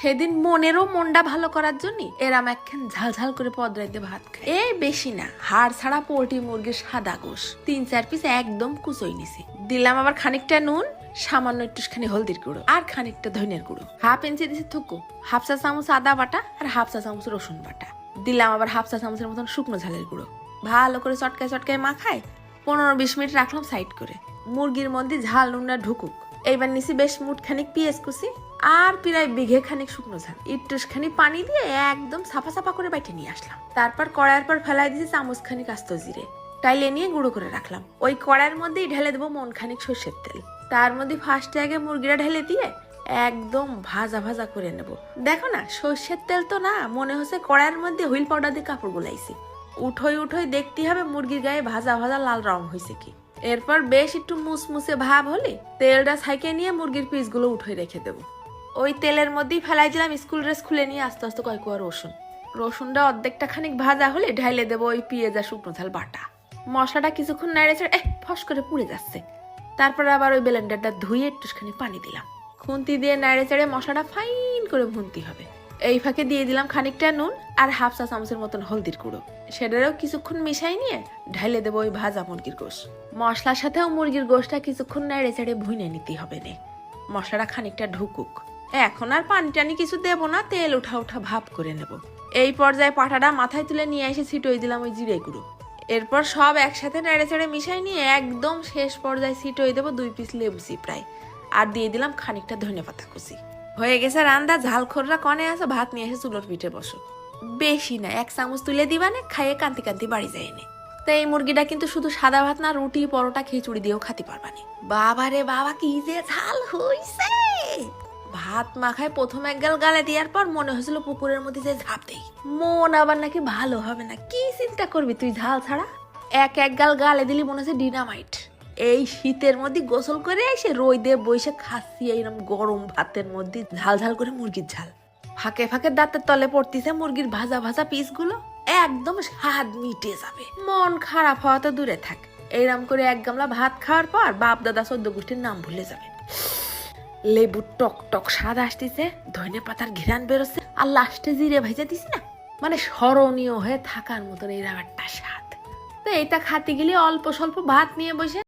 সেদিন মনেরও মনটা ভালো করার জন্য এরাম একখান ঝালঝাল করে পদরাইতে ভাত খায়। এই বেশি না, হাড় ছাড়া পোল্ট্রি মুরগির সাদা গোশ 3-4 পিস একদম কুচই নিছি। দিলাম আবার খানিকটা নুন, সামান্য একটুখানি হলদির গুঁড়ো আর খানিকটা ধনিয়ার গুঁড়ো। হাফ ইঞ্চি দিছি থুকু, হাফ চা চামচ আদা বাটা আর হাফ চা চামচ রসুন বাটা। দিলাম আবার হাফ চা চামচের মতন শুকনো ঝালের গুঁড়ো। ভালো করে চটকায় চটকায় মাখায় 15-20 মিনিট রাখলাম সাইড করে। মুরগির মধ্যে ঝাল নুনটা ঢুকুক। এইবার নিছি বেশ মুঠখানিক পেঁয়াজ কুচি আর প্রায় বিঘে খানিক শুকনো ঝাল, একটুখানি পানি দিয়ে একদম সাফা সাফা করে বাইটে নিয়ে আসলাম। তারপর কড়াইয়ের পর ফেলাই দিয়েছি চামচ খানিক আস্ত জিরে, টাইলে নিয়ে গুঁড়ো করে রাখলাম। ওই কড়াইয়ের মধ্যেই ঢেলে দেবো মন খানিক সর্ষের তেল। তার মধ্যে ফার্স্টে আগে মুরগিটা ঢেলে দিয়ে একদম ভাজা ভাজা করে নেব। দেখো না, সর্ষের তেল তো না, মনে হচ্ছে কড়াইয়ের মধ্যে হুইল পাউডার দিয়ে কাপড় গুলাইছি। উঠোই উঠোই দেখতে হবে মুরগির গায়ে ভাজা ভাজা লাল রং হয়েছে কি। এরপর বেশ একটু মুসমুসে ভাব হলে তেলটা ছাইকে নিয়ে মুরগির পিসগুলো উঠে রেখে দেবো। ওই তেলের মধ্যেই ফেলাই দিলাম স্কুল ড্রেস খুলে নিয়ে আস্তে আস্তে কয়েক কোয়া রসুনটা অর্ধেকটা খানিক ভাজা হলে ঢাইলে দেবো ওই পেঁয়াজ আর শুকনো ঝাল বাটা। মশলাটা কিছুক্ষণ নাড়ে ছেড়ে ফস করে পুড়ে যাচ্ছে। তারপর আবার ওই ব্লেন্ডারটা ধুয়ে একটুখানি পানি দিলাম। খুন্তি দিয়ে নাড়ে চেড়ে মশলাটা ফাইন করে ভুনতে হবে। এই ফাঁকে দিয়ে দিলাম খানিকটা নুন আর হাফ চা চামচের মতন হলদির গুঁড়ো। সেটারও কিছুক্ষণ মিশাই নিয়ে ঢাইলে দেবো ওই ভাজা মুরগির গোশ। মশলার সাথেও মুরগির গোশটা কিছুক্ষণ নাড়ে চেড়ে ভুনে নিতে হবে নে। মশলাটা খানিকটা ঢুকুক। এখন আর পানি টানি কিছু দেবো না, তেল উঠা উঠা ভাপ করে নেব। এই পর্যায়ে পাটাটা মাথায় তুলে নিয়ে এসে ছিটোই দিলাম ওই জিরে গুঁড়ো। এরপর সব একসাথে নেড়ে চেড়ে মিশাই নিয়ে একদম শেষ পর্যায়ে ছিটোই দেবো 2 পিস লেবু চিপড়াই আর দিয়ে দিলাম খানিকটা ধনে পাতা কুচি। হয়ে গেছে রান্দা। ঝালখোররা কনে আছে, ভাত নিয়ে এসে চুলোর পিঠে বসো। বেশি না, 1 চামচ তুলে দিবানে, খাইয়ে কান্তি কান্তি বাড়ি যায়নি। তো এই মুরগিটা কিন্তু শুধু সাদা ভাত না, রুটি পরোটা খিচুড়ি দিয়েও খাতে পারবানি। বাবা রে বাবা, কি যে ঝাল হইছে! ভাত মাখায় প্রথম এক গাল গালে দেওয়ার পর মনে হয়েছিল পুকুরের মধ্যে যে ঝাঁপ দেই। মন আবার নাকি ভালো হবে না। কি চিন্তা করবি তুই ঝাল ছাড়া? এক গাল গালে দিলি মনে হচ্ছে ডিনামাইট। এই শীতের মধ্যে গোসল করে এসে রোদে বসে খাচ্ছি এইরকম গরম ভাতের মধ্যে ঝাল ঝাল করে মুরগির ঝাল। ফাঁকে ফাঁকে দাঁতের তলে পড়তিছে মুরগির ভাজা ভাজা পিসগুলো। একদম স্বাদ মিটে যাবে। মন খারাপ হওয়া তো দূরে থাক, এইরকম করে 1 গামলা ভাত খাওয়ার পর বাপ দাদা 14 গোষ্ঠীর নাম ভুলে যাবে। লেবুর টক টক স্বাদ আসতেছে, ধনে পাতার ঘিরান বেরোচ্ছে, আর লাস্টে জিরে ভেজে দিছি না, মানে স্মরণীয় হয়ে থাকার মতন এইরকম একটা স্বাদ। তো এইটা খাতে গেলে অল্প স্বল্প ভাত নিয়ে বসে